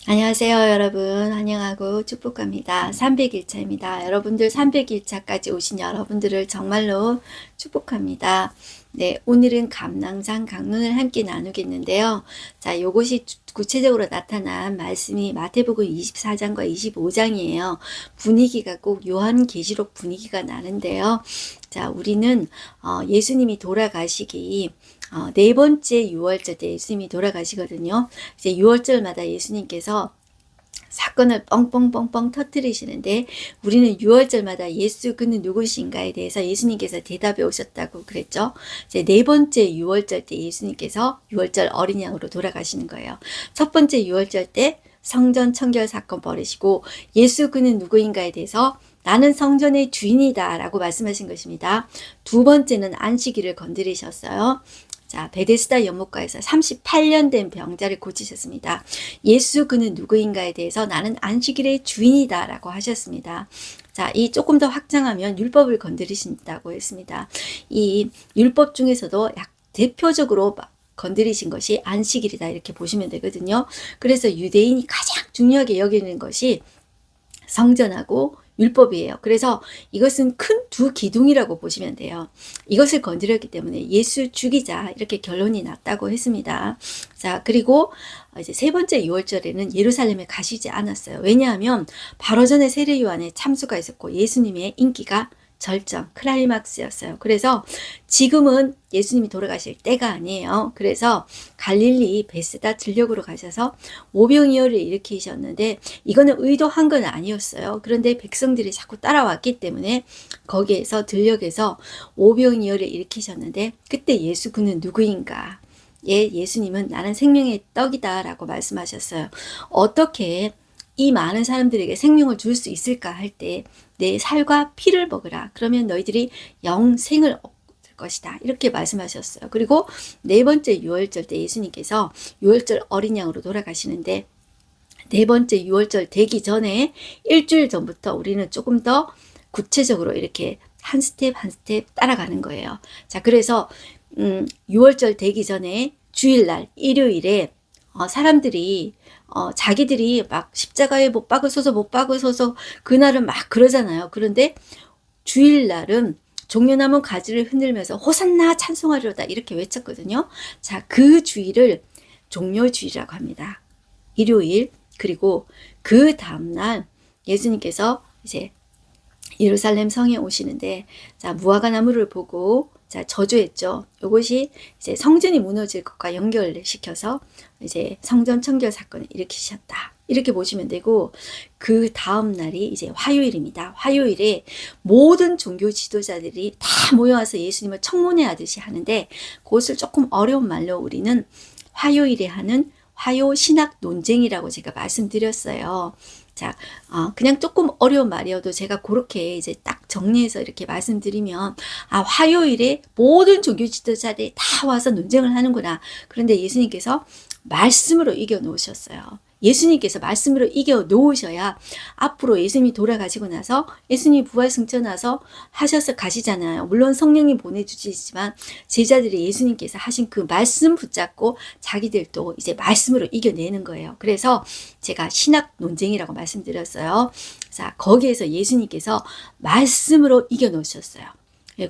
안녕하세요, 여러분. 환영하고 축복합니다. 300일차입니다. 여러분들 300일차까지 오신 여러분들을 정말로 축복합니다. 네, 오늘은 감랑산 강론을 함께 나누겠는데요. 자, 요것이 구체적으로 나타난 말씀이 마태복음 24장과 25장이에요. 분위기가 꼭 요한계시록 분위기가 나는데요. 자, 우리는 예수님이 돌아가시기 네 번째 유월절 때 예수님이 돌아가시거든요. 이제 유월절마다 예수님께서 사건을 뻥뻥뻥뻥 터뜨리시는데 우리는 유월절마다 예수 그는 누구신가에 대해서 예수님께서 대답해 오셨다고 그랬죠. 이제 네 번째 유월절 때 예수님께서 유월절 어린 양으로 돌아가시는 거예요. 첫 번째 유월절 때 성전 청결 사건 벌이시고 예수 그는 누구인가에 대해서 나는 성전의 주인이다 라고 말씀하신 것입니다. 두 번째는 안식일을 건드리셨어요. 자, 베데스다 연못가에서 38년 된 병자를 고치셨습니다. 예수 그는 누구인가에 대해서 나는 안식일의 주인이다 라고 하셨습니다. 자, 이 조금 더 확장하면 율법을 건드리신다고 했습니다. 이 율법 중에서도 대표적으로 건드리신 것이 안식일이다 이렇게 보시면 되거든요. 그래서 유대인이 가장 중요하게 여기는 것이 성전하고 율법이에요. 그래서 이것은 큰 두 기둥이라고 보시면 돼요. 이것을 건드렸기 때문에 예수 죽이자 이렇게 결론이 났다고 했습니다. 자, 그리고 이제 세 번째 유월절에는 예루살렘에 가시지 않았어요. 왜냐하면 바로 전에 세례 요한의 참수가 있었고 예수님의 인기가 절정, 클라이막스였어요. 그래서 지금은 예수님이 돌아가실 때가 아니에요. 그래서 갈릴리 베스다 들녘으로 가셔서 오병이어를 일으키셨는데 이거는 의도한 건 아니었어요. 그런데 백성들이 자꾸 따라왔기 때문에 거기에서 들녘에서 오병이어를 일으키셨는데 그때 예수 그는 누구인가? 예수님은 나는 생명의 떡이다 라고 말씀하셨어요. 어떻게 이 많은 사람들에게 생명을 줄 수 있을까 할 때 내 살과 피를 먹으라. 그러면 너희들이 영생을 얻을 것이다. 이렇게 말씀하셨어요. 그리고 네 번째 유월절 때 예수님께서 유월절 어린 양으로 돌아가시는데 네 번째 유월절 되기 전에 일주일 전부터 우리는 조금 더 구체적으로 이렇게 한 스텝 한 스텝 따라가는 거예요. 자, 그래서 유월절 되기 전에 주일날 일요일에 사람들이 자기들이 막 십자가에 못 박으소서 그날은 막 그러잖아요. 그런데 주일날은 종려나무 가지를 흔들면서 호산나 찬송하리로다 이렇게 외쳤거든요. 자, 그 주일을 종려주일이라고 합니다. 일요일. 그리고 그 다음날 예수님께서 이제 예루살렘 성에 오시는데 자, 무화과 나무를 보고 자, 저주했죠. 이것이 이제 성전이 무너질 것과 연결시켜서 이제 성전 청결 사건을 일으키셨다. 이렇게 보시면 되고 그 다음 날이 이제 화요일입니다. 화요일에 모든 종교 지도자들이 다 모여와서 예수님을 청문회 하듯이 하는데 그것을 조금 어려운 말로 우리는 화요일에 하는 화요 신학 논쟁이라고 제가 말씀드렸어요. 자, 그냥 조금 어려운 말이어도 제가 그렇게 이제 딱 정리해서 이렇게 말씀드리면, 화요일에 모든 종교 지도자들이 다 와서 논쟁을 하는구나. 그런데 예수님께서 말씀으로 이겨 놓으셨어요. 예수님께서 말씀으로 이겨 놓으셔야 앞으로 예수님이 돌아가시고 나서 예수님이 부활 승천하서 하셔서 가시잖아요. 물론 성령님 보내주시지만 제자들이 예수님께서 하신 그 말씀 붙잡고 자기들도 이제 말씀으로 이겨내는 거예요. 그래서 제가 신학 논쟁이라고 말씀드렸어요. 자, 거기에서 예수님께서 말씀으로 이겨 놓으셨어요.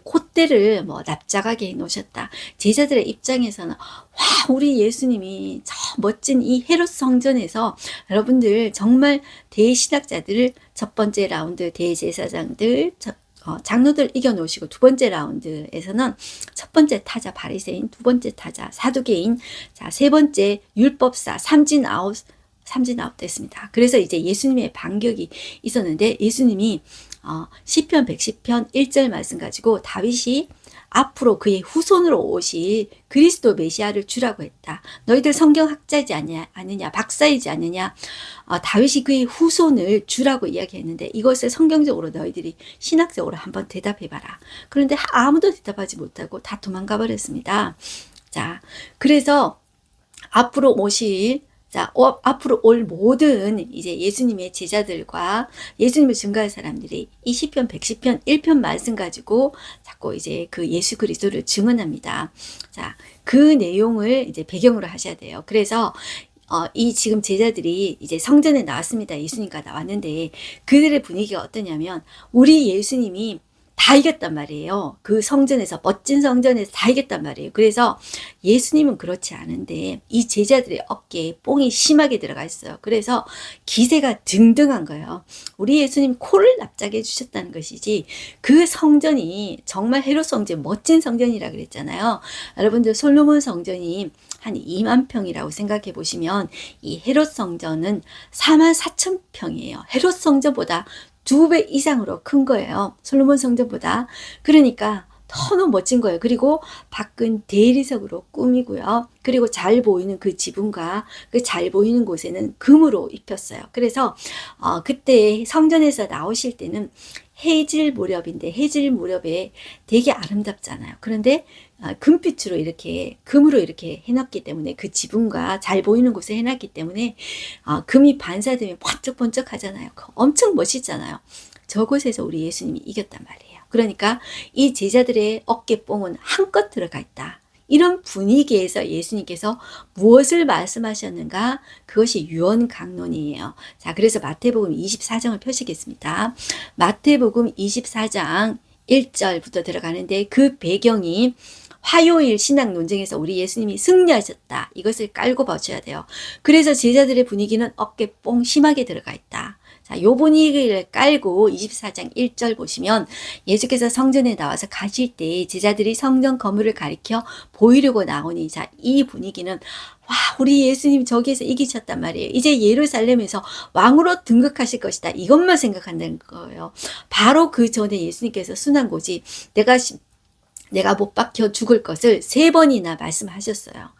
콧대를 뭐 납작하게 해놓으셨다. 제자들의 입장에서는 와, 우리 예수님이 저 멋진 이 헤롯 성전에서 여러분들 정말 대신학자들을 첫 번째 라운드 대제사장들 장로들 이겨놓으시고 두 번째 라운드에서는 첫 번째 타자 바리새인, 두 번째 타자 사두개인, 자, 세 번째 율법사 삼진 아웃 됐습니다. 그래서 이제 예수님의 반격이 있었는데 예수님이 시편 110편 1절 말씀 가지고 다윗이 앞으로 그의 후손으로 오실 그리스도 메시아를 주라고 했다. 너희들 성경학자이지 않느냐, 박사이지 않느냐, 다윗이 그의 후손을 주라고 이야기했는데 이것을 성경적으로 너희들이 신학적으로 한번 대답해봐라. 그런데 아무도 대답하지 못하고 다 도망가 버렸습니다. 자, 그래서 앞으로 오실 자, 앞으로 올 모든 이제 예수님의 제자들과 예수님을 증거할 사람들이 이 시편 110편 1편 말씀 가지고 자꾸 이제 그 예수 그리스도를 증언합니다. 자, 그 내용을 이제 배경으로 하셔야 돼요. 그래서 이 지금 제자들이 이제 성전에 나왔습니다. 예수님과 나왔는데 그들의 분위기가 어떠냐면 우리 예수님이 다 이겼단 말이에요. 그 성전에서, 멋진 성전에서 다 이겼단 말이에요. 그래서 예수님은 그렇지 않은데 이 제자들의 어깨에 뽕이 심하게 들어가 있어요. 그래서 기세가 등등한 거예요. 우리 예수님 코를 납작해 주셨다는 것이지 그 성전이 정말 헤롯 성전, 멋진 성전이라 그랬잖아요. 여러분들 솔로몬 성전이 한 2만 평이라고 생각해 보시면 이 헤롯 성전은 4만 4천 평이에요. 헤롯 성전보다 2배 이상으로 큰 거예요. 솔로몬 성전보다. 그러니까 너무 멋진 거예요. 그리고 밖은 대리석으로 꾸미고요. 그리고 잘 보이는 그 지붕과 그 잘 보이는 곳에는 금으로 입혔어요. 그래서 그때 성전에서 나오실 때는 해질 무렵인데 해질 무렵에 되게 아름답잖아요. 그런데 금빛으로 이렇게 금으로 이렇게 해놨기 때문에 그 지붕과 잘 보이는 곳에 해놨기 때문에 금이 반사되면 번쩍번쩍 하잖아요. 엄청 멋있잖아요. 저곳에서 우리 예수님이 이겼단 말이에요. 그러니까 이 제자들의 어깨뽕은 한껏 들어가 있다. 이런 분위기에서 예수님께서 무엇을 말씀하셨는가? 그것이 유언강론이에요. 자, 그래서 마태복음 24장을 펴시겠습니다. 마태복음 24장 1절부터 들어가는데 그 배경이 화요일 신학 논쟁에서 우리 예수님이 승리하셨다. 이것을 깔고 보셔야 돼요. 그래서 제자들의 분위기는 어깨뽕 심하게 들어가 있다. 자, 요 분위기를 깔고 24장 1절 보시면 예수께서 성전에 나와서 가실 때 제자들이 성전 건물을 가리켜 보이려고 나오니 자, 이 분위기는 와, 우리 예수님 저기에서 이기셨단 말이에요. 이제 예루살렘에서 왕으로 등극하실 것이다. 이것만 생각한다는 거예요. 바로 그 전에 예수님께서 순환고지 내가 못 박혀 죽을 것을 3번이나 말씀하셨어요.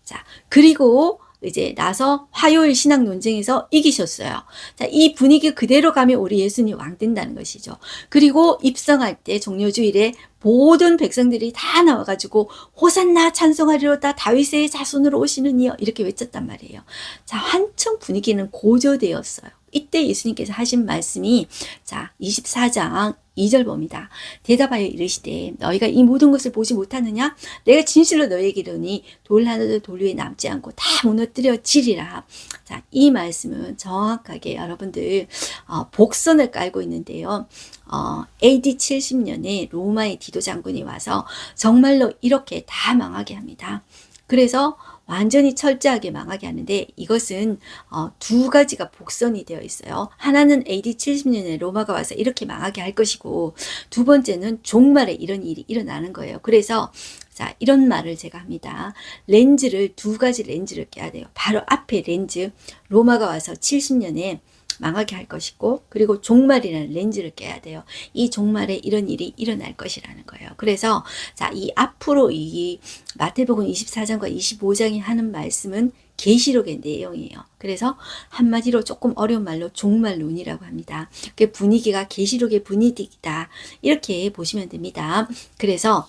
자, 그리고 이제 나서 화요일 신학 논쟁에서 이기셨어요. 자, 이 분위기 그대로 가면 우리 예수님 왕 된다는 것이죠. 그리고 입성할 때 종려주일에 모든 백성들이 다 나와가지고 호산나 찬송하리로다 다윗의 자손으로 오시는 이여 이렇게 외쳤단 말이에요. 자, 한층 분위기는 고조되었어요. 이때 예수님께서 하신 말씀이 자 24장 2절 봅니다. 대답하여 이르시되 너희가 이 모든 것을 보지 못하느냐? 내가 진실로 너희에게 이르노니 돌 하나도 돌 위에 남지 않고 다 무너뜨려지리라. 자, 이 말씀은 정확하게 여러분들 복선을 깔고 있는데요. AD 70년에 로마의 디도 장군이 와서 정말로 이렇게 다 망하게 합니다. 그래서 완전히 철저하게 망하게 하는데 이것은 2가지가 복선이 되어 있어요. 하나는 AD 70년에 로마가 와서 이렇게 망하게 할 것이고 두 번째는 종말에 이런 일이 일어나는 거예요. 그래서 자, 이런 말을 제가 합니다. 렌즈를 2가지 렌즈를 껴야 돼요. 바로 앞에 렌즈 로마가 와서 70년에 망하게 할 것이고 그리고 종말이라는 렌즈를 껴야 돼요. 이 종말에 이런 일이 일어날 것이라는 거예요. 그래서 자, 이 앞으로 이 마태복음 24장과 25장이 하는 말씀은 계시록의 내용이에요. 그래서 한마디로 조금 어려운 말로 종말론이라고 합니다. 그 분위기가 계시록의 분위기다. 이렇게 보시면 됩니다. 그래서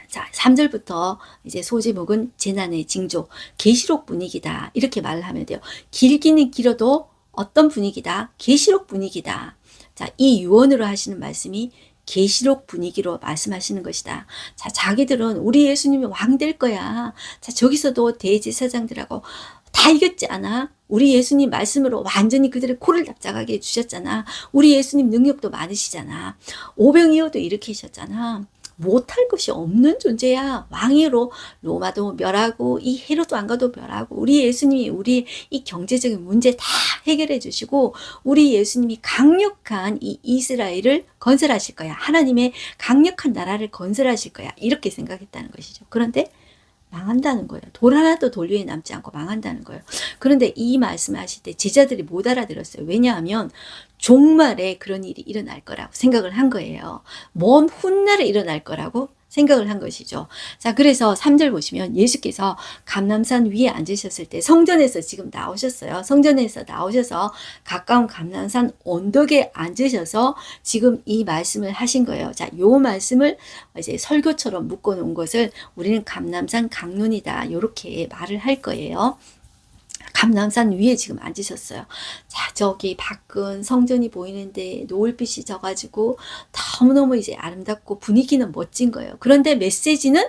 자, 3절부터 이제 소제목은 재난의 징조, 계시록 분위기다. 이렇게 말을 하면 돼요. 길기는 길어도 어떤 분위기다? 계시록 분위기다. 자, 이 유언으로 하시는 말씀이 계시록 분위기로 말씀하시는 것이다. 자, 자기들은 우리 예수님이 왕 될 거야. 자, 저기서도 대제사장들하고 다 이겼지 않아? 우리 예수님 말씀으로 완전히 그들의 코를 납작하게 해주셨잖아. 우리 예수님 능력도 많으시잖아. 오병이어도 일으키셨잖아. 못할 것이 없는 존재야. 왕위로 로마도 멸하고 이 헤롯 왕가도 멸하고 우리 예수님이 우리 이 경제적인 문제 다 해결해 주시고 우리 예수님이 강력한 이 이스라엘을 건설하실 거야. 하나님의 강력한 나라를 건설하실 거야. 이렇게 생각했다는 것이죠. 그런데 망한다는 거예요. 돌 하나도 돌 위에 남지 않고 망한다는 거예요. 그런데 이 말씀을 하실 때 제자들이 못 알아들었어요. 왜냐하면 종말에 그런 일이 일어날 거라고 생각을 한 거예요. 먼 훗날에 일어날 거라고 생각을 한 것이죠. 자, 그래서 3절 보시면 예수께서 감람산 위에 앉으셨을 때 성전에서 지금 나오셨어요. 성전에서 나오셔서 가까운 감람산 언덕에 앉으셔서 지금 이 말씀을 하신 거예요. 자, 요 말씀을 이제 설교처럼 묶어 놓은 것을 우리는 감람산 강론이다. 이렇게 말을 할 거예요. 감람산 위에 지금 앉으셨어요. 자, 저기 밖은 성전이 보이는데 노을빛이 져가지고 너무너무 이제 아름답고 분위기는 멋진 거예요. 그런데 메시지는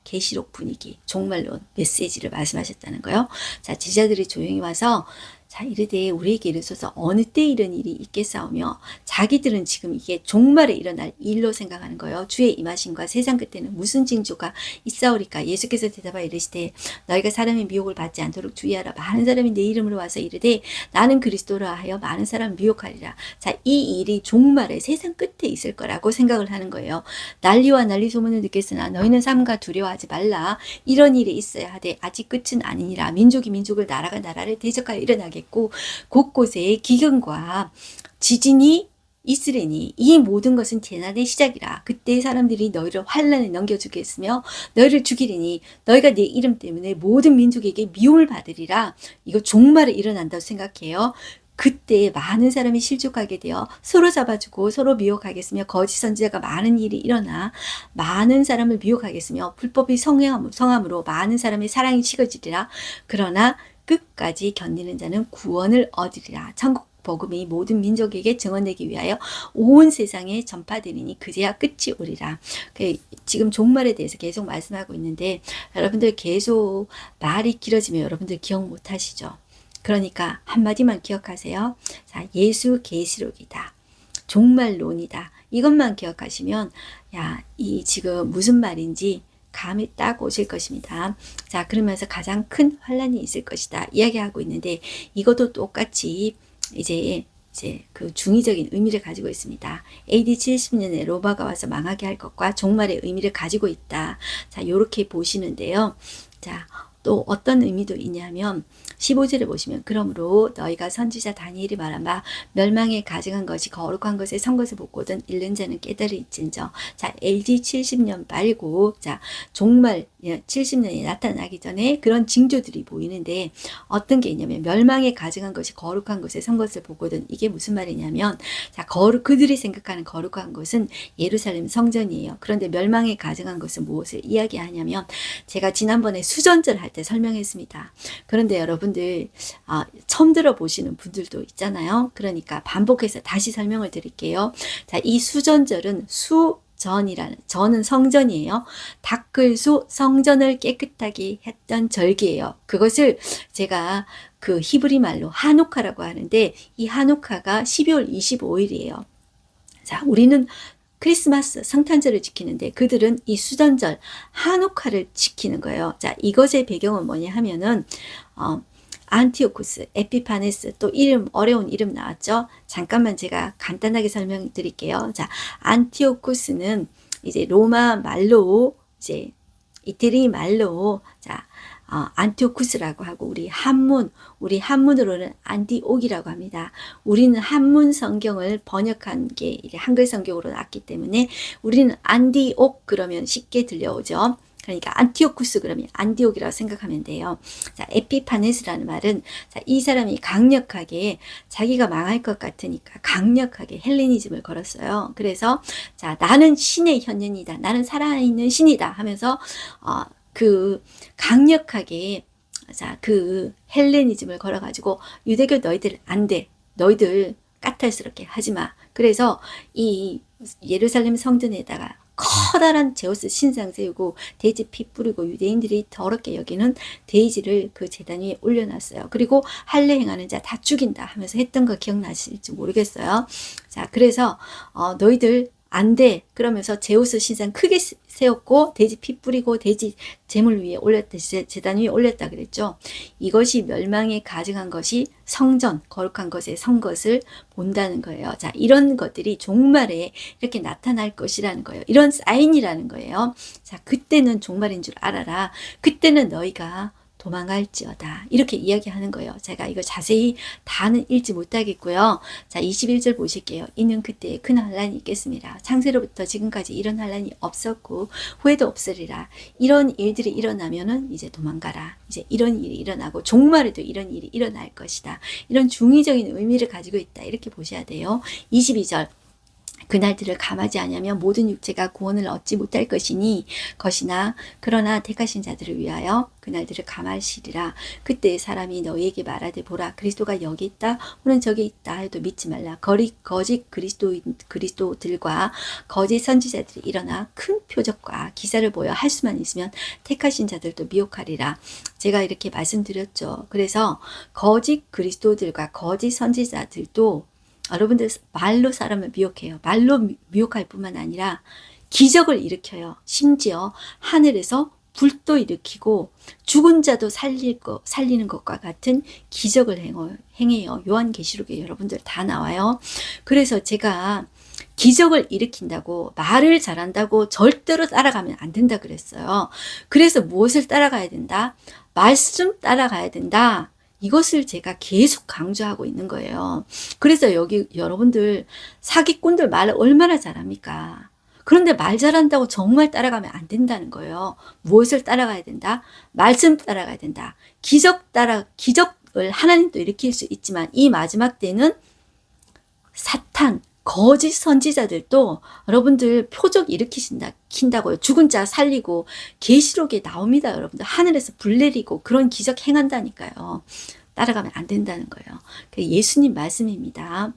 계시록 분위기, 종말론 메시지를 말씀하셨다는 거예요. 자, 제자들이 조용히 와서 자, 이르되 우리에게 이르소서 어느 때 이런 일이 있겠사오며, 자기들은 지금 이게 종말에 일어날 일로 생각하는 거예요. 주의 임하심과 세상 끝에는 무슨 징조가 있사오리까. 예수께서 대답하여 이르시되 너희가 사람의 미혹을 받지 않도록 주의하라. 많은 사람이 내 이름으로 와서 이르되 나는 그리스도라 하여 많은 사람을 미혹하리라. 자, 이 일이 종말에 세상 끝에 있을 거라고 생각을 하는 거예요. 난리와 난리 소문을 듣겠으나 너희는 삼가 두려워하지 말라. 이런 일이 있어야 하되 아직 끝은 아니니라. 민족이 민족을, 나라가 나라를 대적하여 일어나겠고 곳곳에 기근과 지진이 있으리니 이 모든 것은 재난의 시작이라. 그때 사람들이 너희를 환난에 넘겨주겠으며 너희를 죽이리니 너희가 내 이름 때문에 모든 민족에게 미움을 받으리라. 이거 종말에 일어난다고 생각해요. 그때 많은 사람이 실족하게 되어 서로 잡아주고 서로 미혹하겠으며 거짓 선지자가 많은 일이 일어나 많은 사람을 미혹하겠으며 불법이 성함으로 많은 사람의 사랑이 식어지리라. 그러나 끝까지 견디는 자는 구원을 얻으리라. 천국 복음이 모든 민족에게 증언되기 위하여 온 세상에 전파되리니 그제야 끝이 오리라. 지금 종말에 대해서 계속 말씀하고 있는데 여러분들 계속 말이 길어지면 여러분들 기억 못 하시죠? 그러니까 한마디만 기억하세요. 자, 예수 계시록이다. 종말론이다. 이것만 기억하시면 야, 이 지금 무슨 말인지 감이 딱 오실 것입니다. 자, 그러면서 가장 큰 환란이 있을 것이다 이야기하고 있는데, 이것도 똑같이 이제 그 중의적인 의미를 가지고 있습니다. AD 70년에 로마가 와서 망하게 할 것과 종말의 의미를 가지고 있다. 자, 요렇게 보시는데요. 자, 또 어떤 의미도 있냐면 15절에 보시면 그러므로 너희가 선지자 다니엘이 말한 바 멸망에 가증한 것이 거룩한 것에 선 것을 보거든 잃는 자는 깨달을진저. 자, LD 70년 말고 자, 종말 70년이 나타나기 전에 그런 징조들이 보이는데 어떤 게 있냐면 멸망에 가증한 것이 거룩한 것에 선 것을 보거든. 이게 무슨 말이냐면 자, 그들이 생각하는 거룩한 것은 예루살렘 성전이에요. 그런데 멸망에 가증한 것은 무엇을 이야기하냐면 제가 지난번에 수전절 할 때 설명했습니다. 그런데 여러분들 처음 들어보시는 분들도 있잖아요. 그러니까 반복해서 다시 설명을 드릴게요. 자, 이 수전절은 전은 성전이에요. 닦을수 성전을 깨끗하게 했던 절기예요. 그것을 제가 그 히브리 말로 하누카라고 하는데 이 하누카가 12월 25일이에요. 자, 우리는 크리스마스 성탄절을 지키는데 그들은 이 수전절 하누카를 지키는 거예요. 자, 이것의 배경은 뭐냐 하면은 안티오쿠스, 에피파네스, 또 어려운 이름 나왔죠? 잠깐만 제가 간단하게 설명드릴게요. 자, 안티오쿠스는 이제 로마 말로, 이제 이태리 말로, 자, 안티오쿠스라고 하고 우리 한문으로는 안티옥이라고 합니다. 우리는 한문 성경을 번역한 게 한글 성경으로 나왔기 때문에 우리는 안티옥 그러면 쉽게 들려오죠. 그러니까 안티오쿠스 그러면 안디옥이라고 생각하면 돼요. 자, 에피파네스라는 말은 자, 이 사람이 강력하게 자기가 망할 것 같으니까 강력하게 헬레니즘을 걸었어요. 그래서 자, 나는 신의 현현이다. 나는 살아있는 신이다 하면서 그 강력하게 자, 그 헬레니즘을 걸어가지고 유대교 너희들 안 돼. 너희들 까탈스럽게 하지 마. 그래서 이 예루살렘 성전에다가 커다란 제우스 신상 세우고 돼지 피 뿌리고 유대인들이 더럽게 여기는 돼지를 그 제단 위에 올려놨어요. 그리고 할례 행하는 자 다 죽인다 하면서 했던 거 기억나실지 모르겠어요. 자, 그래서 너희들 안 돼. 그러면서 제우스 신상 크게 세웠고 돼지 피 뿌리고 돼지 제물 위에 올렸다, 제단 위에 올렸다 그랬죠. 이것이 멸망에 가증한 것이 성전, 거룩한 것에 선 것을 본다는 거예요. 자, 이런 것들이 종말에 이렇게 나타날 것이라는 거예요. 이런 사인이라는 거예요. 자, 그때는 종말인 줄 알아라. 그때는 너희가 도망갈지어다. 이렇게 이야기하는 거예요. 제가 이거 자세히 다는 읽지 못하겠고요. 자, 21절 보실게요. 이는 그때에 큰 환란이 있겠습니다. 창세로부터 지금까지 이런 환란이 없었고 후에도 없으리라. 이런 일들이 일어나면은 이제 도망가라. 이제 이런 일이 일어나고 종말에도 이런 일이 일어날 것이다. 이런 중의적인 의미를 가지고 있다. 이렇게 보셔야 돼요. 22절. 그날들을 감하지 아니하면 모든 육체가 구원을 얻지 못할 것이나 그러나 택하신 자들을 위하여 그날들을 감하시리라. 그때 사람이 너희에게 말하되 보라 그리스도가 여기 있다 혹은 저기 있다 해도 믿지 말라. 거짓 그리스도들과 거짓 선지자들이 일어나 큰 표적과 기사를 보여 할 수만 있으면 택하신 자들도 미혹하리라. 제가 이렇게 말씀드렸죠. 그래서 거짓 그리스도들과 거짓 선지자들도 여러분들 말로 사람을 미혹해요. 말로 미혹할 뿐만 아니라 기적을 일으켜요. 심지어 하늘에서 불도 일으키고 죽은 자도 살리는 것과 같은 기적을 행해요. 요한계시록에 여러분들 다 나와요. 그래서 제가 기적을 일으킨다고 말을 잘한다고 절대로 따라가면 안 된다 그랬어요. 그래서 무엇을 따라가야 된다? 말씀 따라가야 된다. 이것을 제가 계속 강조하고 있는 거예요. 그래서 여기 여러분들 사기꾼들 말을 얼마나 잘합니까? 그런데 말 잘한다고 정말 따라가면 안 된다는 거예요. 무엇을 따라가야 된다? 말씀 따라가야 된다. 기적을 하나님도 일으킬 수 있지만 이 마지막 때는 사탄, 거짓 선지자들도 여러분들 표적 일으킨다고요. 죽은 자 살리고 계시록에 나옵니다. 여러분들 하늘에서 불 내리고 그런 기적 행한다니까요. 따라가면 안 된다는 거예요. 예수님 말씀입니다.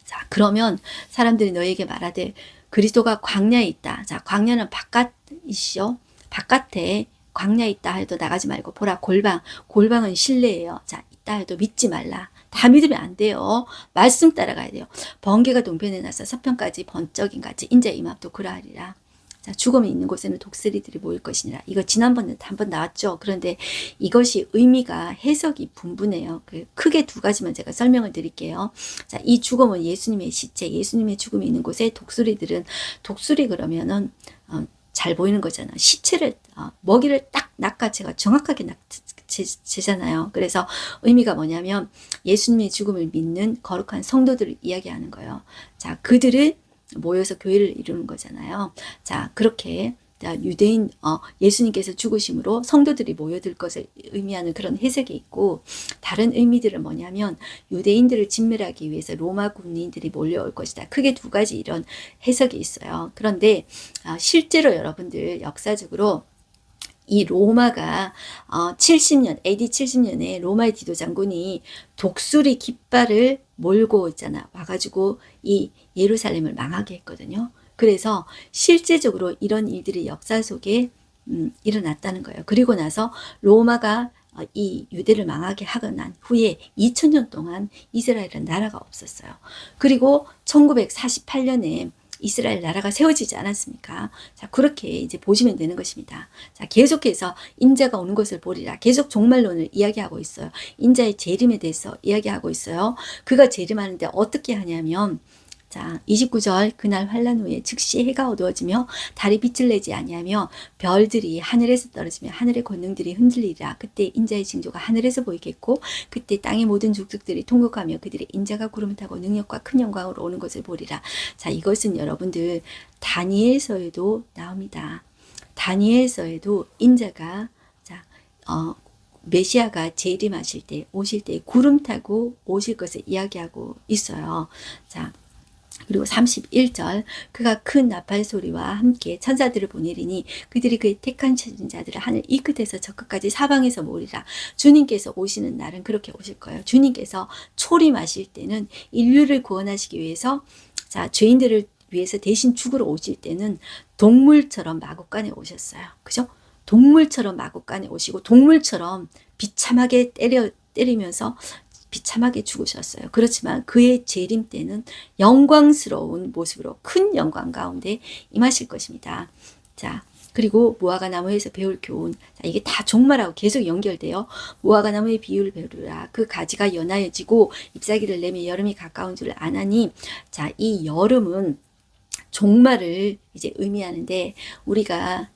자, 그러면 사람들이 너에게 말하되 그리스도가 광야에 있다. 자, 광야는 바깥이시죠. 바깥에 광야에 있다 해도 나가지 말고 보라 골방은 실내예요. 자, 있다 해도 믿지 말라. 다 믿으면 안 돼요. 말씀 따라가야 돼요. 번개가 동편에 나서 서편까지 번쩍인 같이 인자 임함도 그러하리라. 자, 죽음이 있는 곳에는 독수리들이 모일 것이니라. 이거 지난번에 한번 나왔죠. 그런데 이것이 의미가 해석이 분분해요. 크게 두 가지만 제가 설명을 드릴게요. 자, 이 죽음은 예수님의 시체, 예수님의 죽음이 있는 곳에 독수리 그러면은 잘 보이는 거잖아요. 시체를 먹이를 딱 낚아채가 정확하게 낚아채잖아요. 그래서 의미가 뭐냐면 예수님의 죽음을 믿는 거룩한 성도들을 이야기하는 거예요. 자, 그들을 모여서 교회를 이루는 거잖아요. 자, 그렇게 유대인 예수님께서 죽으심으로 성도들이 모여들 것을 의미하는 그런 해석이 있고, 다른 의미들은 뭐냐면 유대인들을 진멸하기 위해서 로마 군인들이 몰려올 것이다. 크게 두 가지 이런 해석이 있어요. 그런데 실제로 여러분들 역사적으로 이 로마가 AD 70년에 로마의 디도 장군이 독수리 깃발을 몰고 있잖아. 와가지고 이 예루살렘을 망하게 했거든요. 그래서 실제적으로 이런 일들이 역사 속에 일어났다는 거예요. 그리고 나서 로마가 이 유대를 망하게 하고 난 후에 2000년 동안 이스라엘은 나라가 없었어요. 그리고 1948년에 이스라엘 나라가 세워지지 않았습니까? 자, 그렇게 이제 보시면 되는 것입니다. 자, 계속해서 인자가 오는 것을 보리라. 계속 종말론을 이야기하고 있어요. 인자의 재림에 대해서 이야기하고 있어요. 그가 재림하는데 어떻게 하냐면, 자, 29절 그날 환란 후에 즉시 해가 어두워지며 달이 빛을 내지 아니하며 별들이 하늘에서 떨어지며 하늘의 권능들이 흔들리리라. 그때 인자의 징조가 하늘에서 보이겠고 그때 땅의 모든 족속들이 통곡하며 그들의 인자가 구름을 타고 능력과 큰 영광으로 오는 것을 보리라. 자, 이것은 여러분들 다니엘서에도 나옵니다. 다니엘서에도 인자가 메시아가 재림하실 때 오실 때 구름 타고 오실 것을 이야기하고 있어요. 자, 그리고 31절 그가 큰 나팔 소리와 함께 천사들을 보내리니 그들이 그의 택한 자들을 하늘 이 끝에서 저 끝까지 사방에서 모으리라. 주님께서 오시는 날은 그렇게 오실 거예요. 주님께서 초림하실 때는 인류를 구원하시기 위해서, 자, 죄인들을 위해서 대신 죽으러 오실 때는 동물처럼 마구간에 오셨어요. 그죠? 동물처럼 마구간에 오시고 동물처럼 비참하게 때리면서 비참하게 죽으셨어요. 그렇지만 그의 재림 때는 영광스러운 모습으로 큰 영광 가운데 임하실 것입니다. 자, 그리고 무화과 나무에서 배울 교훈. 자, 이게 다 종말하고 계속 연결돼요. 무화과 나무의 비유를 배우라. 그 가지가 연하여지고 잎사귀를 내며 여름이 가까운 줄 아나니. 자, 이 여름은 종말을 이제 의미하는데 우리가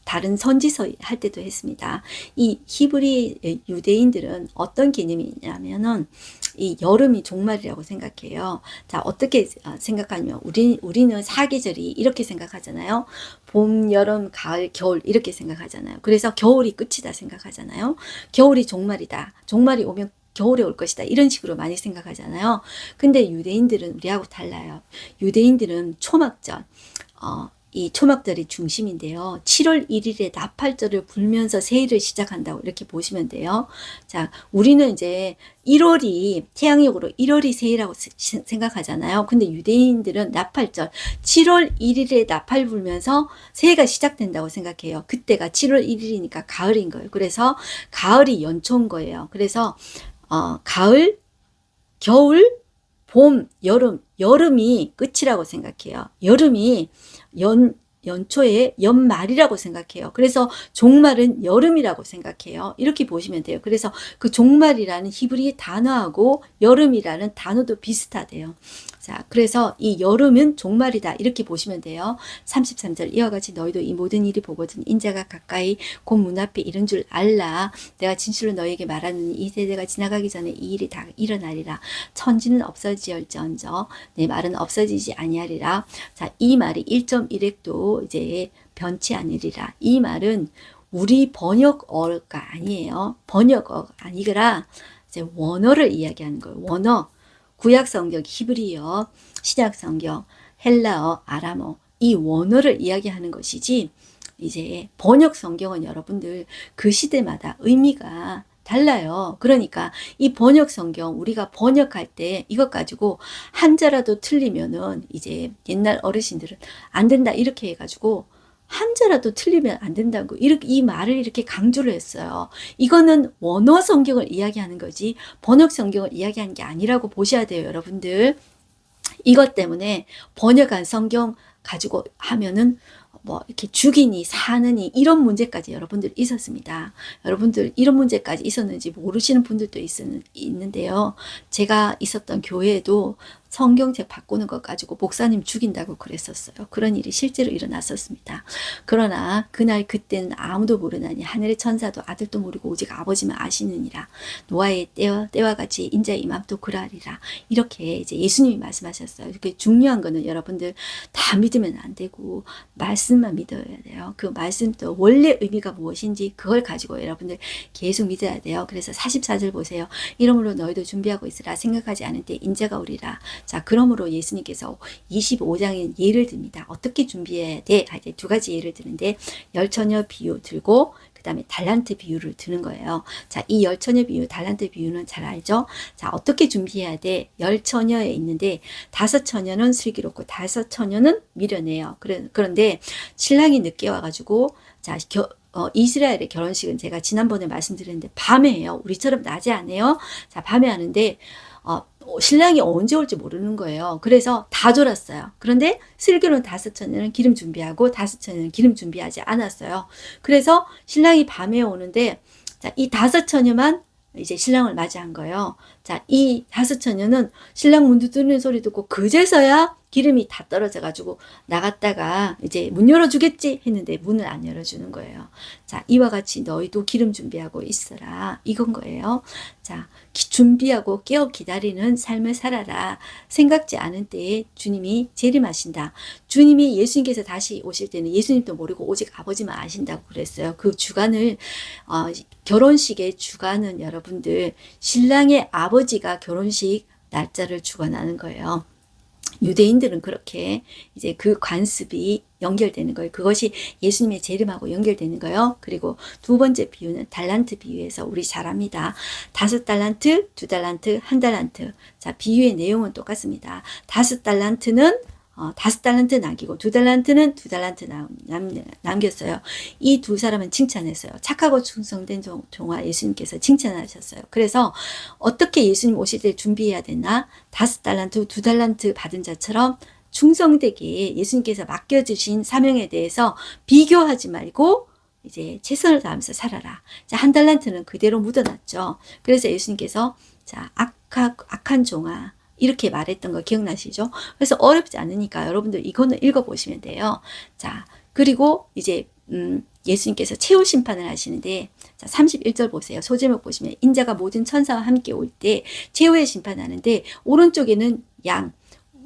다른 선지서 할 때도 했습니다. 이 히브리 유대인들은 어떤 개념이냐면은 이 여름이 종말이라고 생각해요. 자, 어떻게 생각하냐면 우리는 사계절이 이렇게 생각하잖아요. 봄, 여름, 가을, 겨울 이렇게 생각하잖아요. 그래서 겨울이 끝이다 생각하잖아요. 겨울이 종말이다. 종말이 오면 겨울에 올 것이다. 이런 식으로 많이 생각하잖아요. 근데 유대인들은 우리하고 달라요. 유대인들은 초막절, 이 초막절이 중심인데요. 7월 1일에 나팔절을 불면서 새해를 시작한다고 이렇게 보시면 돼요. 자, 우리는 이제 1월이 태양력으로 1월이 새해라고 생각하잖아요. 근데 유대인들은 나팔절 7월 1일에 나팔 불면서 새해가 시작된다고 생각해요. 그때가 7월 1일이니까 가을인 거예요. 그래서 가을이 연초인 거예요. 그래서 가을, 겨울, 봄, 여름, 여름이 끝이라고 생각해요. 여름이 연초에 연말이라고 생각해요. 그래서 종말은 여름이라고 생각해요. 이렇게 보시면 돼요. 그래서 그 종말이라는 히브리 단어하고 여름이라는 단어도 비슷하대요. 자, 그래서 이 여름은 종말이다. 이렇게 보시면 돼요. 33절 이와 같이 너희도 이 모든 일이 보거든 인자가 가까이 곧 문 앞에 이른 줄 알라. 내가 진실로 너희에게 말하는 이 세대가 지나가기 전에 이 일이 다 일어나리라. 천지는 없어지을지언정 내 말은 없어지지 아니하리라. 자, 이 말이 1.1획도 이제 변치 않으리라. 이 말은 우리 번역어가 아니에요. 번역어가 아니라 이제 원어를 이야기하는 거예요. 원어. 구약 성경 히브리어, 신약 성경 헬라어, 아람어 이 원어를 이야기하는 것이지 이제 번역 성경은 여러분들 그 시대마다 의미가 달라요. 그러니까 이 번역 성경 우리가 번역할 때 이것 가지고 한자라도 틀리면은 이제 옛날 어르신들은 안 된다 이렇게 해가지고 한자라도 틀리면 안 된다고 이렇게 이 말을 이렇게 강조를 했어요. 이거는 원어 성경을 이야기하는 거지 번역 성경을 이야기하는 게 아니라고 보셔야 돼요, 여러분들. 이것 때문에 번역한 성경 가지고 하면은 뭐 이렇게 죽이니 사느니 이런 문제까지 여러분들 있었습니다. 여러분들 이런 문제까지 있었는지 모르시는 분들도 있는데요. 제가 있었던 교회에도 성경책 바꾸는 것 가지고 목사님 죽인다고 그랬었어요. 그런 일이 실제로 일어났었습니다. 그러나 그날 그때는 아무도 모르나니 하늘의 천사도 아들도 모르고 오직 아버지만 아시느니라. 노아의 때와 같이 인자의 임함도 그러하리라. 이렇게 이제 예수님이 말씀하셨어요. 이렇게 중요한 거는 여러분들 다 믿으면 안 되고 말씀만 믿어야 돼요. 그 말씀도 원래 의미가 무엇인지 그걸 가지고 여러분들 계속 믿어야 돼요. 그래서 44절 보세요. 이러므로 너희도 준비하고 있으라. 생각하지 않을 때 인자가 오리라. 자, 그러므로 예수님께서 25장에 예를 듭니다. 어떻게 준비해야 돼? 이제 두 가지 예를 드는데 열처녀 비유 들고 그 다음에 달란트 비유를 드는 거예요. 자, 이 열처녀 비유, 달란트 비유는 잘 알죠? 자, 어떻게 준비해야 돼? 열처녀에 있는데 다섯 처녀는 슬기롭고 다섯 처녀는 미련해요. 그런데 신랑이 늦게 와가지고 자, 이스라엘의 결혼식은 제가 지난번에 말씀드렸는데 밤에 해요. 우리처럼 낮에 안 해요. 자, 밤에 하는데 신랑이 언제 올지 모르는 거예요. 그래서 다 졸았어요. 그런데 슬기로운 다섯 처녀는 기름 준비하고 다섯 처녀는 기름 준비하지 않았어요. 그래서 신랑이 밤에 오는데 자, 이 다섯 처녀만 이제 신랑을 맞이한 거예요. 자, 이 다섯 처녀는 신랑 문 두드리는 소리 듣고 그제서야 기름이 다 떨어져가지고 나갔다가 이제 문 열어주겠지 했는데 문을 안 열어주는 거예요. 자, 이와 같이 너희도 기름 준비하고 있어라. 이건 거예요. 자, 준비하고 깨어 기다리는 삶을 살아라. 생각지 않은 때에 주님이 재림하신다. 주님이 예수님께서 다시 오실 때는 예수님도 모르고 오직 아버지만 아신다고 그랬어요. 그 주관을 결혼식의 주관은 여러분들 신랑의 아버지가 결혼식 날짜를 주관하는 거예요. 유대인들은 그렇게 이제 그 관습이 연결되는 거예요. 그것이 예수님의 재림하고 연결되는 거예요. 그리고 두 번째 비유는 달란트 비유에서 우리 잘 압니다. 5달란트, 2달란트, 1달란트. 자, 비유의 내용은 똑같습니다. 5달란트는 5달란트 남기고 2달란트는 2달란트 남겼어요. 이 두 사람은 칭찬했어요. 착하고 충성된 종아 예수님께서 칭찬하셨어요. 그래서 어떻게 예수님 오실 때 준비해야 되나? 5달란트, 2달란트 받은 자처럼 충성되게 예수님께서 맡겨주신 사명에 대해서 비교하지 말고 이제 최선을 다하면서 살아라. 자, 1달란트는 그대로 묻어놨죠. 그래서 예수님께서 자, 악한 종아 이렇게 말했던 거 기억나시죠? 그래서 어렵지 않으니까 여러분들 이거는 읽어보시면 돼요. 자, 그리고 이제 예수님께서 최후 심판을 하시는데 자, 31절 보세요. 소제목 보시면 인자가 모든 천사와 함께 올 때 최후의 심판하는데 오른쪽에는 양,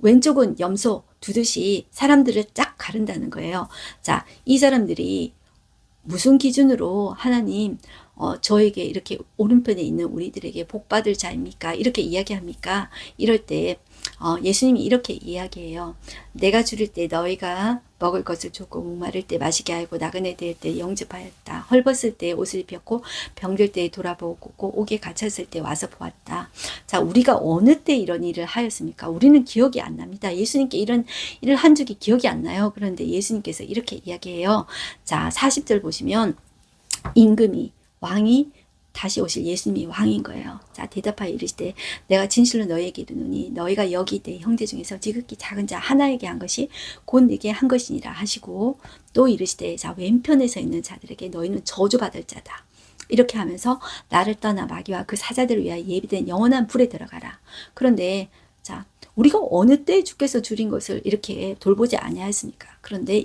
왼쪽은 염소 두듯이 사람들을 쫙 가른다는 거예요. 자, 이 사람들이 무슨 기준으로 하나님 저에게 이렇게 오른편에 있는 우리들에게 복 받을 자입니까? 이렇게 이야기합니까? 이럴 때 예수님이 이렇게 이야기해요. 내가 줄일 때 너희가 먹을 것을 줬고 목마를 때 마시게 하고 나그네 될 때 영접하였다. 헐벗을 때 옷을 입혔고 병들 때 돌아보고 옥에 갇혔을 때 와서 보았다. 자, 우리가 어느 때 이런 일을 하였습니까? 우리는 기억이 안 납니다. 예수님께 이런 일을 한 적이 기억이 안 나요. 그런데 예수님께서 이렇게 이야기해요. 자, 40절 보시면 임금이 왕이 다시 오실 예수님이 왕인 거예요. 자, 대답하여 이르시되 내가 진실로 너희에게 이르노니 너희가 여기 내 형제 중에서 지극히 작은 자 하나에게 한 것이 곧 내게 한 것이니라 하시고 또 이르시되 자 왼편에 서 있는 자들에게 너희는 저주받을 자다. 이렇게 하면서 나를 떠나 마귀와 그 사자들을 위하여 예비된 영원한 불에 들어가라. 그런데 자 우리가 어느 때 주께서 줄인 것을 이렇게 돌보지 아니하였습니까? 그런데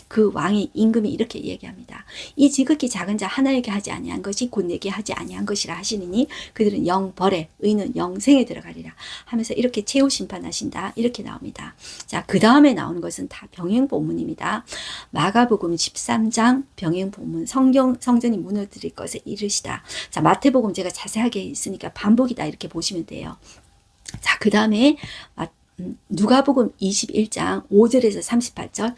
그 왕이 임금이 이렇게 얘기합니다. 이 지극히 작은 자 하나에게 하지 아니한 것이 곧 내게 하지 아니한 것이라 하시느니 그들은 영벌에 의는 영생에 들어가리라 하면서 이렇게 최후 심판하신다. 이렇게 나옵니다. 자, 그 다음에 나오는 것은 다 병행 본문입니다. 마가복음 13장 병행 본문 성전이 무너뜨릴 것을 이르시다. 자, 마태복음 제가 자세하게 있으니까 반복이다 이렇게 보시면 돼요. 자, 그 다음에 누가복음 21장 5절에서 38절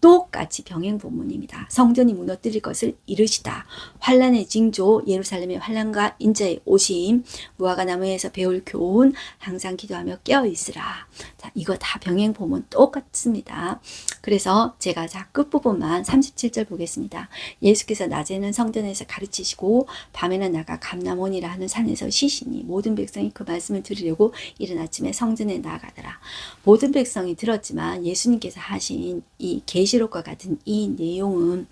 똑같이 병행 본문입니다. 성전이 무너뜨릴 것을 이르시다. 환란의 징조, 예루살렘의 환란과 인자의 오심, 무화과 나무에서 배울 교훈, 항상 기도하며 깨어 있으라. 자, 이거 다 병행 본문 똑같습니다. 그래서 제가 자 끝부분만 37절 보겠습니다. 예수께서 낮에는 성전에서 가르치시고 밤에는 나가 감람원이라 하는 산에서 쉬시니 모든 백성이 그 말씀을 들으려고 이른 아침에 성전에 나아가더라. 모든 백성이 들었지만 예수님께서 하신 이 계시록과 같은 이 내용은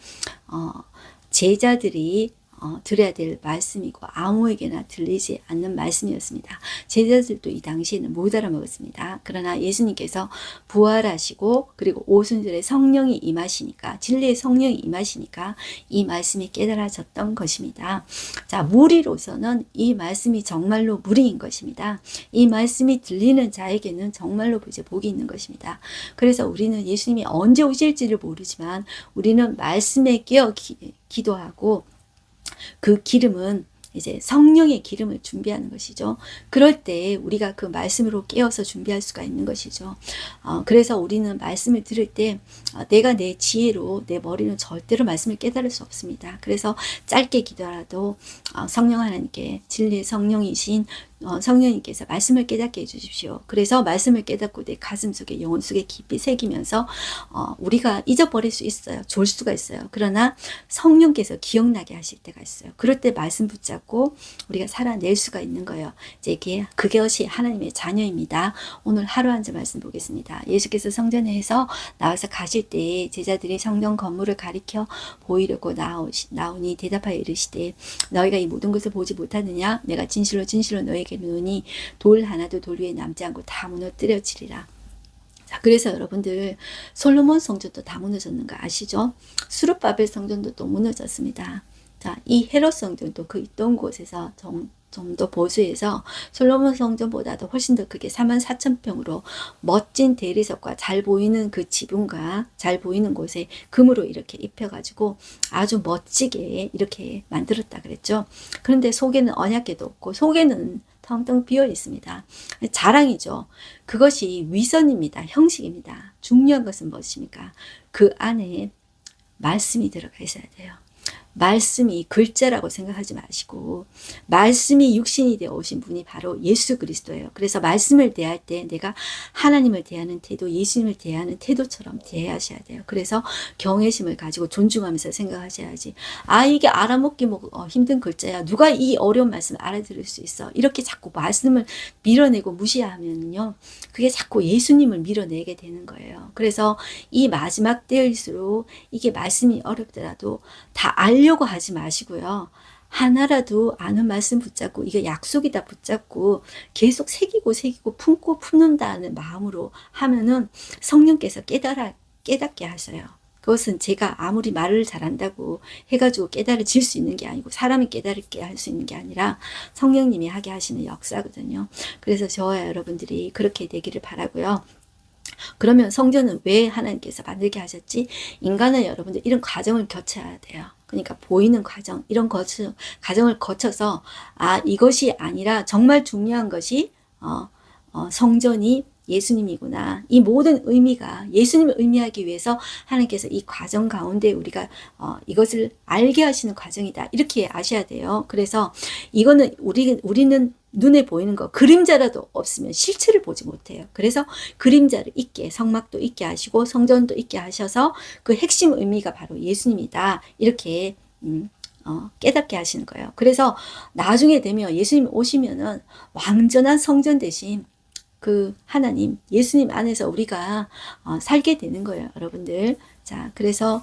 제자들이 들어야 될 말씀이고 아무에게나 들리지 않는 말씀이었습니다. 제자들도 이 당시에는 못 알아먹었습니다. 그러나 예수님께서 부활하시고 그리고 오순절에 성령이 임하시니까 진리의 성령이 임하시니까 이 말씀이 깨달아졌던 것입니다. 자, 무리로서는 이 말씀이 정말로 무리인 것입니다. 이 말씀이 들리는 자에게는 정말로 이제 복이 있는 것입니다. 그래서 우리는 예수님이 언제 오실지를 모르지만 우리는 말씀에 깨어 기도하고 그 기름은 이제 성령의 기름을 준비하는 것이죠. 그럴 때 우리가 그 말씀으로 깨어서 준비할 수가 있는 것이죠. 그래서 우리는 말씀을 들을 때 내가 내 지혜로 내 머리는 절대로 말씀을 깨달을 수 없습니다. 그래서 짧게 기도하라도 성령 하나님께 진리의 성령이신 성령님께서 말씀을 깨닫게 해주십시오. 그래서 말씀을 깨닫고 내 가슴 속에 영혼 속에 깊이 새기면서 우리가 잊어버릴 수 있어요. 졸 수가 있어요. 그러나 성령께서 기억나게 하실 때가 있어요. 그럴 때 말씀 붙잡고 우리가 살아낼 수가 있는 거예요. 이제 그것이 하나님의 자녀입니다. 오늘 하루 한 절 말씀 보겠습니다. 예수께서 성전에서 나와서 가실 때 제자들이 성전 건물을 가리켜 보이려고 나오니 대답하여 이르시되 너희가 이 모든 것을 보지 못하느냐? 내가 진실로 진실로 너희에게 이르노니 돌 하나도 돌 위에 남지 않고 다 무너뜨려지리라. 자, 그래서 여러분들 솔로몬 성전도 다 무너졌는 거 아시죠? 수르바벨 성전도 또 무너졌습니다. 자, 이 헤롯 성전도 그 있던 곳에서 좀 더 보수해서 솔로몬 성전보다도 훨씬 더 크게 44,000평으로 멋진 대리석과 잘 보이는 그 지붕과 잘 보이는 곳에 금으로 이렇게 입혀가지고 아주 멋지게 이렇게 만들었다 그랬죠. 그런데 속에는 언약궤도 없고 속에는 텅텅 비어 있습니다. 자랑이죠. 그것이 위선입니다. 형식입니다. 중요한 것은 무엇입니까? 그 안에 말씀이 들어가 있어야 돼요. 말씀이 글자라고 생각하지 마시고 말씀이 육신이 되어 오신 분이 바로 예수 그리스도예요. 그래서 말씀을 대할 때 내가 하나님을 대하는 태도, 예수님을 대하는 태도처럼 대하셔야 돼요. 그래서 경외심을 가지고 존중하면서 생각하셔야지. 이게 알아먹기 힘든 글자야. 누가 이 어려운 말씀을 알아들을 수 있어. 이렇게 자꾸 말씀을 밀어내고 무시하면요. 그게 자꾸 예수님을 밀어내게 되는 거예요. 그래서 이 마지막 때일수록 이게 말씀이 어렵더라도 다 알려고 하지 마시고요. 하나라도 아는 말씀 붙잡고 이게 약속이다 붙잡고 계속 새기고 품고 품는다는 마음으로 하면은 성령께서 깨닫게 하셔요. 그것은 제가 아무리 말을 잘한다고 해가지고 깨달아질 수 있는 게 아니고 사람이 깨달게 할 수 있는 게 아니라 성령님이 하게 하시는 역사거든요. 그래서 저와 여러분들이 그렇게 되기를 바라고요. 그러면 성전은 왜 하나님께서 만들게 하셨지? 인간은 여러분들 이런 과정을 거쳐야 돼요. 그러니까 보이는 과정, 이런 과정을 거쳐서 이것이 아니라 정말 중요한 것이 성전이 예수님이구나. 이 모든 의미가 예수님을 의미하기 위해서 하나님께서 이 과정 가운데 우리가 이것을 알게 하시는 과정이다. 이렇게 아셔야 돼요. 그래서 이거는 우리는 눈에 보이는 거, 그림자라도 없으면 실체를 보지 못해요. 그래서 그림자를 있게, 성막도 있게 하시고 성전도 있게 하셔서 그 핵심 의미가 바로 예수님이다. 이렇게 깨닫게 하시는 거예요. 그래서 나중에 되면 예수님 오시면은 완전한 성전 대신 그 하나님, 예수님 안에서 우리가 살게 되는 거예요, 여러분들. 자, 그래서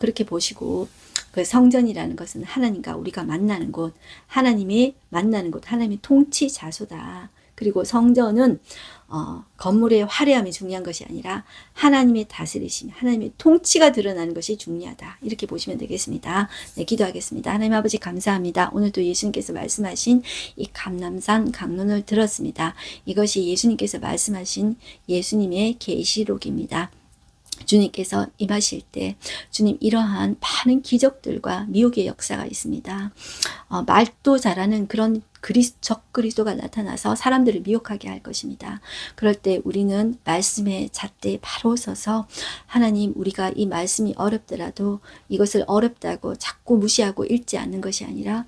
그렇게 보시고, 그 성전이라는 것은 하나님과 우리가 만나는 곳, 하나님이 만나는 곳, 하나님의 통치 자소다. 그리고 성전은 건물의 화려함이 중요한 것이 아니라 하나님의 다스리심, 하나님의 통치가 드러나는 것이 중요하다. 이렇게 보시면 되겠습니다. 네, 기도하겠습니다. 하나님 아버지 감사합니다. 오늘도 예수님께서 말씀하신 이 감람산 강론을 들었습니다. 이것이 예수님께서 말씀하신 예수님의 계시록입니다. 주님께서 임하실 때 주님 이러한 많은 기적들과 미혹의 역사가 있습니다. 말도 잘하는 그런 적그리스도가 나타나서 사람들을 미혹하게 할 것입니다. 그럴 때 우리는 말씀의 잣대에 바로 서서 하나님, 우리가 이 말씀이 어렵더라도 이것을 어렵다고 자꾸 무시하고 읽지 않는 것이 아니라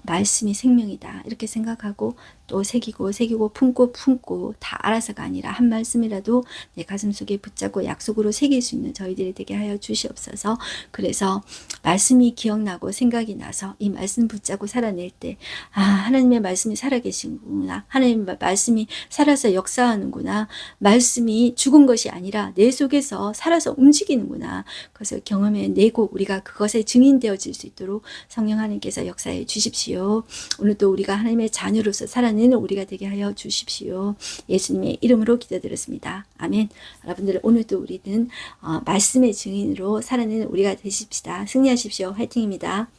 말씀이 생명이다 이렇게 생각하고 또 새기고 품고 다 알아서가 아니라 한 말씀이라도 내 가슴속에 붙잡고 약속으로 새길 수 있는 저희들이 되게 하여 주시옵소서. 그래서 말씀이 기억나고 생각이 나서 이 말씀 붙잡고 살아낼 때 하나님의 말씀이 살아계시는구나. 하나님의 말씀이 살아서 역사하는구나. 말씀이 죽은 것이 아니라 내 속에서 살아서 움직이는구나. 그것을 경험해내고 우리가 그것에 증인되어질 수 있도록 성령 하나님께서 역사해 주십시오. 오늘도 우리가 하나님의 자녀로서 살아내는 우리가 되게 하여 주십시오. 예수님의 이름으로 기도드렸습니다. 아멘. 여러분들 오늘도 우리는 말씀의 증인으로 살아내는 우리가 되십시다. 승리하십시오. 화이팅입니다.